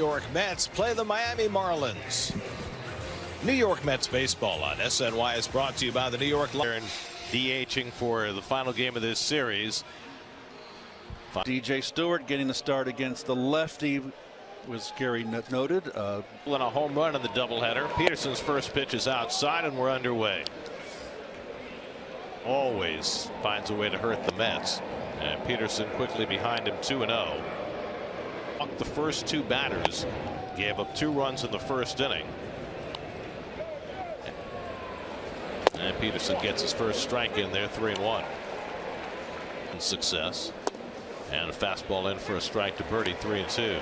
York Mets play the Miami Marlins. New York Mets baseball on SNY is brought to you by the New York Lions. DHing for the final game of this series. DJ Stewart getting the start against the lefty, was Gary noted. And a home run in the doubleheader. Peterson's first pitch is outside, and we're underway. Always finds a way to hurt the Mets. And Peterson quickly behind him, 2-0. The first two batters gave up 2 runs in the first inning. And Peterson gets his first strike in there, 3-1. And success. And a fastball in for a strike to Birdie, 3-2.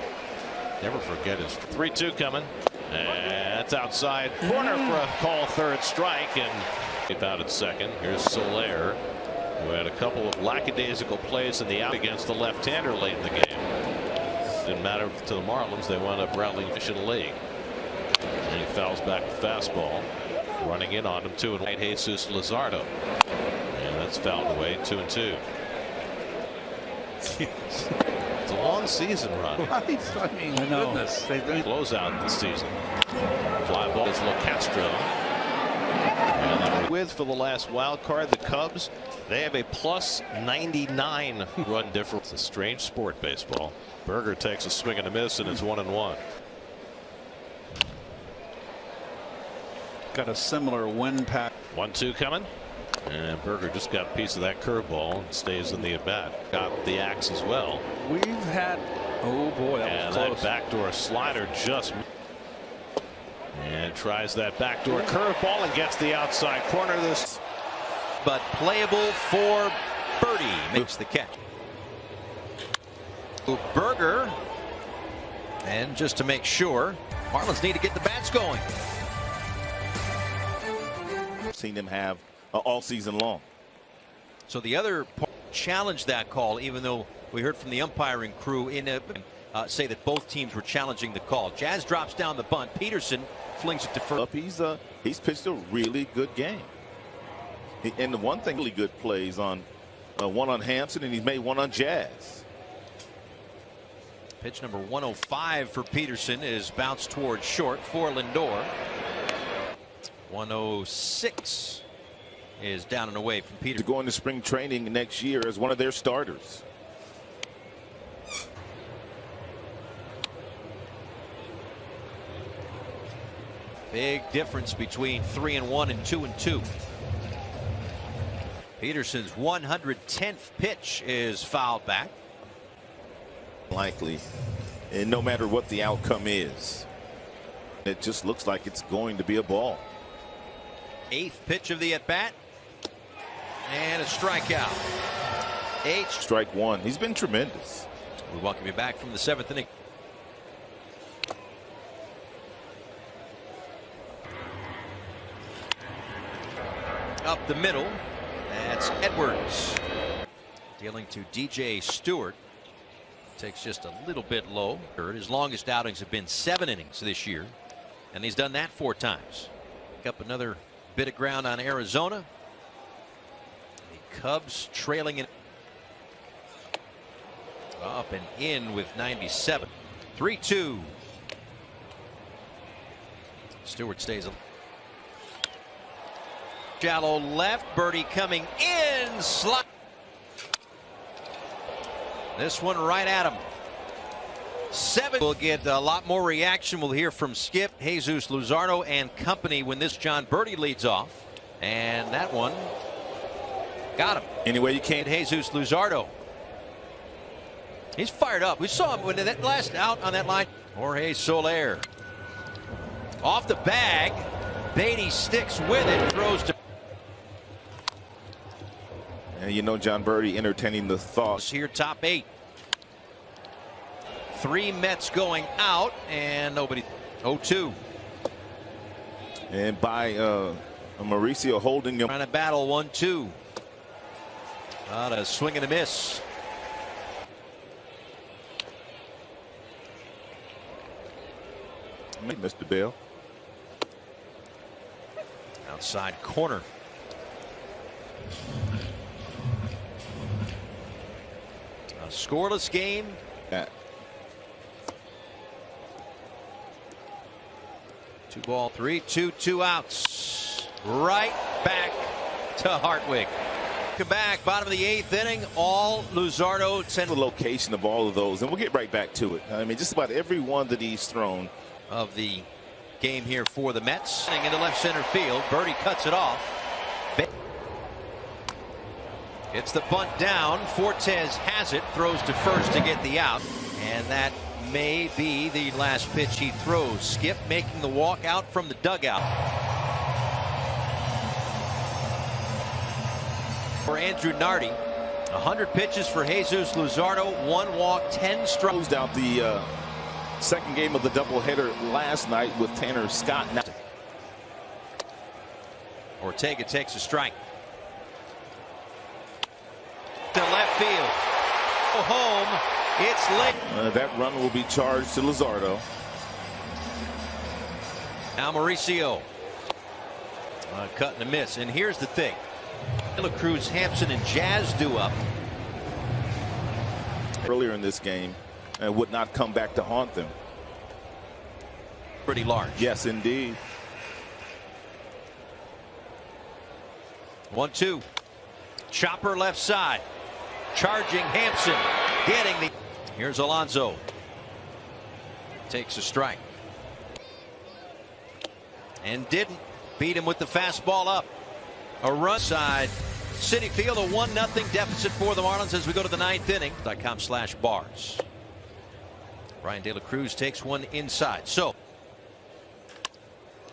Never forget his 3-2 coming. And that's outside corner for a call, third strike. And out at second. Here's Soler, who had a couple of lackadaisical plays in the out against the left-hander late in the game. Didn't matter to the Marlins. They wound up rattling fish in the league. And he fouls back the fastball. Running in on him, 2-1. Jesus Luzardo. And that's fouled away, 2-2. It's a long season run. Right? I mean, goodness. They close out the season. Fly ball is LoCastro. And with for the last wild card, the Cubs, they have a plus 99 run difference. It's a strange sport, baseball. Berger takes a swing and a miss, and it's 1-1. Got a similar wind pack. 1-2 coming. And Berger just got a piece of that curveball and stays in the at bat. Got the axe as well. We've had, oh boy, that was close. And that backdoor slider just. And tries that backdoor curveball and gets the outside corner. This, but playable for Birdie, makes the catch. Berger, and just to make sure, Marlins need to get the bats going. Seen them have all season long. So the other part challenged that call, even though we heard from the umpiring crew in say that both teams were challenging the call. Jazz drops down the bunt. Peterson flings it to first. He's pitched a really good game. And the one thing, really good plays on one on Hampson, and he's made one on Jazz. Pitch number 105 for Peterson is bounced towards short for Lindor. 106 is down and away from Peterson. To go into spring training next year as one of their starters. Big difference between 3-1 and 2-2. Peterson's 110th pitch is fouled back. Likely, and no matter what the outcome is, it just looks like it's going to be a ball. 8th pitch of the at bat, and a strikeout. 8. Strike one. He's been tremendous. We welcome you back from the 7th inning. Up the middle, that's Edwards. Dealing to DJ Stewart. Takes just a little bit low. His longest outings have been 7 innings this year, and he's done that 4 times. Pick up another bit of ground on Arizona. The Cubs trailing it up and in with 97. 3-2. Stewart stays. Shallow left. Birdie coming in. Slide. This one right at him. 7. We'll get a lot more reaction. We'll hear from Skip, Jesus Luzardo, and company when this John Birdie leads off. And that one got him. Anyway, you can't. Jesus Luzardo. He's fired up. We saw him when that last out on that line. Jorge Soler. Off the bag. Beatty sticks with it. Throws to. And you know, John Birdie entertaining the thoughts here. Top 8. 3 Mets going out and nobody. 0-2. And by Mauricio holding him. Trying to battle 1-2. On a swing and a miss. Mr. Bell. Outside corner. A scoreless game. 2-2, 2 outs. Right back to Hartwig. Come back, bottom of the 8th inning. All Luzardo sent The location of all of those, and we'll get right back to it. I mean, just about every one that he's thrown. Of the game here for the Mets. Into left center field. Birdie cuts it off. It's the bunt down. Fortes has it. Throws to first to get the out. And that may be the last pitch he throws. Skip making the walk out from the dugout. For Andrew Nardi. 100 pitches for Jesus Luzardo. 1 walk, 10 strikes. Closed out the second game of the doubleheader last night with Tanner Scott. Now Ortega takes a strike. To left field. Home. It's late. That run will be charged to Luzardo. Now Mauricio. Cut and a miss. And here's the thing. De La Cruz, Hampson, and Jazz do up. Earlier in this game and would not come back to haunt them. Pretty large. Yes, indeed. 1-2. Chopper left side. Charging Hampson. Getting the. Here's Alonso. Takes a strike. And didn't beat him with the fastball up. A run side. Citi Field, a 1-0 deficit for the Marlins as we go to the 9th inning. .com/bars. Brian De La Cruz takes one inside. So.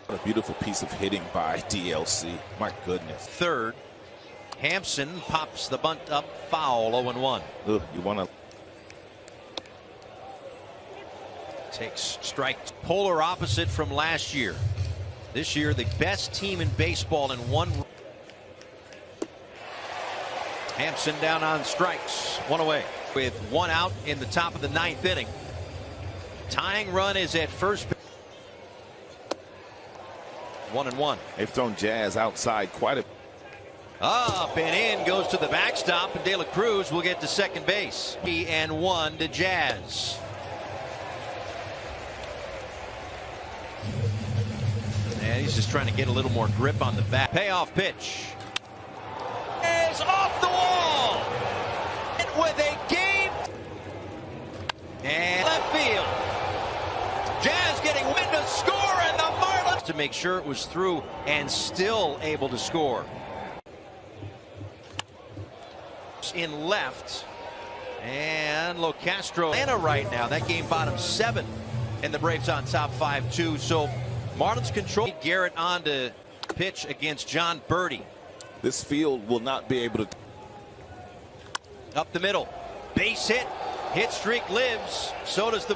What a beautiful piece of hitting by DLC. My goodness. Third. Hampson pops the bunt up foul. 0-1. Ugh, you want to. Takes strike. Polar opposite from last year. This year the best team in baseball in one. Hampson down on strikes. 1 away with 1 out in the top of the 9th inning. Tying run is at first. 1-1. They've thrown Jazz outside quite a. Up and in goes to the backstop, and De La Cruz will get to second base. 3-1 to Jazz. And he's just trying to get a little more grip on the bat. Payoff pitch. Is off the wall. And with a game. And left field. Jazz getting wind to score, and the Marlins to make sure it was through and still able to score. In left, and Locastro Atlanta right now. That game bottom 7, and the Braves on top 5-2. So Marlins control. Garrett on to pitch against John Birdie. This field will not be able to. Up the middle, base hit, hit streak lives. So does the.